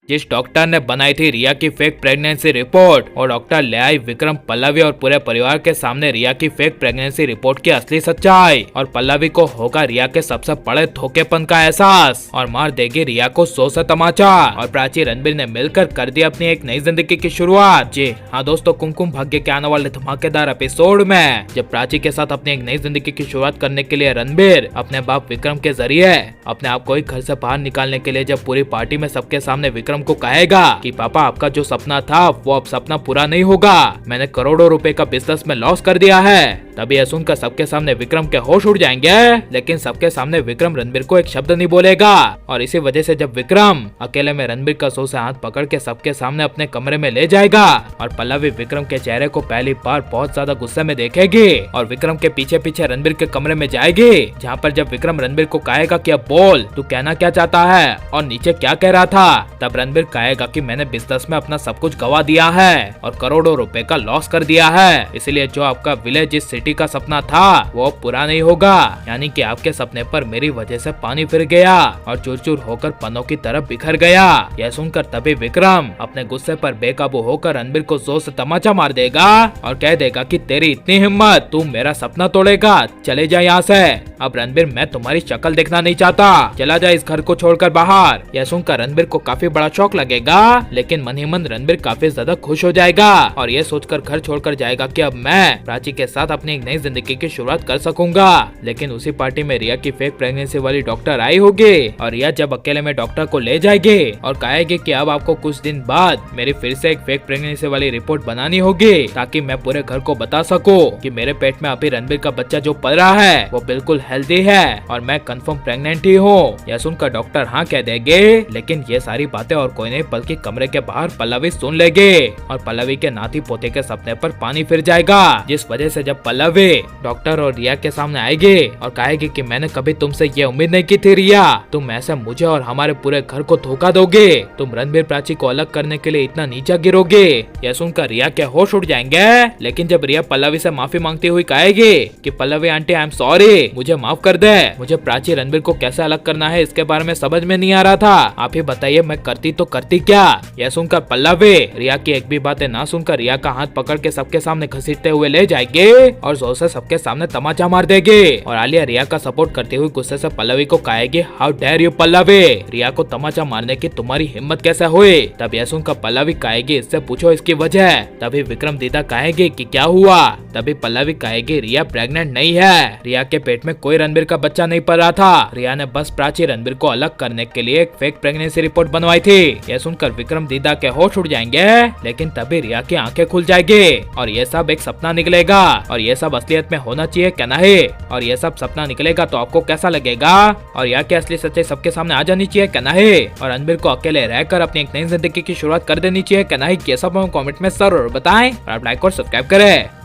जिस डॉक्टर ने बनाई थी रिया की फेक प्रेगनेंसी रिपोर्ट, और डॉक्टर ले आई विक्रम पल्लवी और पूरे परिवार के सामने रिया की फेक प्रेगनेंसी रिपोर्ट की असली सच्चाई। और पल्लवी को होगा रिया के सबसे बड़े धोखेपन का एहसास और मार देगी रिया को 100 से तमाचा। और प्राची रणबीर ने मिलकर कर दी अपनी एक नई जिंदगी की शुरुआत। जी हाँ दोस्तों, कुमकुम भाग्य के आने वाले धमाकेदार एपिसोड में जब प्राची के साथ अपनी एक नई जिंदगी की शुरुआत करने के लिए रणबीर अपने बाप विक्रम के जरिए अपने आप को घर से बाहर निकालने के लिए जब पूरी पार्टी में सबके सामने विक्रम को कहेगा कि पापा आपका जो सपना था वो अब सपना पूरा नहीं होगा, मैंने करोड़ों रुपए का बिजनेस में लॉस कर दिया है। तभी यह सुनकर सबके सामने विक्रम के होश उड़ जाएंगे, लेकिन सबके सामने विक्रम रणबीर को एक शब्द नहीं बोलेगा। और इसी वजह से जब विक्रम अकेले में रणबीर का 100 से हाथ पकड़ के सबके सामने अपने कमरे में ले जाएगा और पल्लवी विक्रम के चेहरे को पहली बार बहुत ज्यादा गुस्से में देखेगी और विक्रम के पीछे पीछे रणबीर के कमरे में जाएगी, जहाँ पर जब विक्रम रणबीर को कहेगा कि अब बोल तू कहना क्या चाहता है और नीचे क्या कह रहा था, तब रणबीर कहेगा कि मैंने बिजनेस में अपना सब कुछ गवा दिया है और करोड़ों रुपए का लॉस कर दिया है, इसलिए जो आपका विलेज जिस सिटी का सपना था वो पूरा नहीं होगा, यानी कि आपके सपने पर मेरी वजह से पानी फिर गया और चूर चूर होकर पन्नों की तरफ बिखर गया। यह सुनकर तभी विक्रम अपने गुस्से पर बेकाबू होकर रणबीर को जोर से तमाचा मार देगा और कह देगा कि तेरी इतनी हिम्मत, तू मेरा सपना तोड़ेगा, चले जा यहाँ से। अब रणबीर मैं तुम्हारी शक्ल देखना नहीं चाहता, चला जा इस घर को छोड़कर बाहर। यह सुनकर रणबीर को काफी बड़ा शौक लगेगा, लेकिन मन ही मन रणबीर काफी ज्यादा खुश हो जाएगा और ये सोचकर घर छोड़कर जाएगा कि अब मैं प्राची के साथ अपनी एक नई जिंदगी की शुरुआत कर सकूंगा। लेकिन उसी पार्टी में रिया की फेक प्रेगनेंसी वाली डॉक्टर आई होगी और रिया जब अकेले में डॉक्टर को ले जाएगी और कहेगी कि अब आपको कुछ दिन बाद मेरी फिर से एक फेक प्रेगनेंसी वाली रिपोर्ट बनानी होगी ताकि मैं पूरे घर को बता सकूं कि मेरे पेट में अभी रणबीर का बच्चा जो पल रहा है वो बिल्कुल हेल्दी है और मैं कंफर्म प्रेग्नेंट ही हूँ। यह सुनकर डॉक्टर हाँ कह देंगे, लेकिन ये सारी बातें और कोई नहीं बल्कि कमरे के बाहर पल्लवी सुन लेगी और पल्लवी के नाती पोते के सपने पर पानी फिर जाएगा, जिस वजह से जब पल्लवी डॉक्टर और रिया के सामने आएगी और कहेगी कि मैंने कभी तुमसे ये उम्मीद नहीं की थी रिया, तुम ऐसे मुझे और हमारे पूरे घर को धोखा दोगे, तुम रणबीर प्राची को अलग करने के लिए इतना नीचा गिरोगे। यह सुनकर रिया के होश उड़ जाएंगे, लेकिन जब रिया पल्लवी से माफी मांगती हुई कहेगी कि Pallavi aunty I am sorry, मुझे माफ कर दे, मुझे प्राची रणबीर को कैसे अलग करना है इसके बारे में समझ में नहीं आ रहा था, आप ही बताइए मैं करती तो करती क्या। यह सुनकर पल्लवी रिया की एक भी बातें ना सुनकर रिया का हाथ पकड़ के सबके सामने घसीटते हुए ले जाएगी और जोर से सबके सामने तमाचा मार देगी। और आलिया रिया का सपोर्ट करते हुए गुस्से से पल्लवी को कहेगी हाउ डेयर यू पल्लवी, रिया को तमाचा मारने की तुम्हारी हिम्मत कैसे हुई। तब यह सुनकर पल्लवी कहेगी इससे पूछो इसकी वजह। तभी विक्रम दीदा कहेगी कि क्या हुआ। तभी पल्लवी कहेगी रिया प्रेग्नेंट नहीं है, रिया के पेट में कोई रणबीर का बच्चा नहीं पल रहा था, रिया ने बस प्राची रणबीर को अलग करने के लिए एक फेक प्रेगनेंसी रिपोर्ट बनवाई थी। यह सुनकर विक्रम दीदा के होश उड़ जाएंगे, लेकिन तभी रिया की आंखें खुल जाएगी और ये सब एक सपना निकलेगा और ये सब असलियत में होना चाहिए क्या नहीं, और ये सब सपना निकलेगा तो आपको कैसा लगेगा और यहाँ की असली सच्चाई सबके सामने आ जानी चाहिए क्या नहीं, और रणबीर को अकेले रहकर अपनी एक नई जिंदगी की शुरुआत कर देनी चाहिए क्या नहीं, ये सब कमेंट में जरूर बताएं और आप लाइक और सब्सक्राइब करें।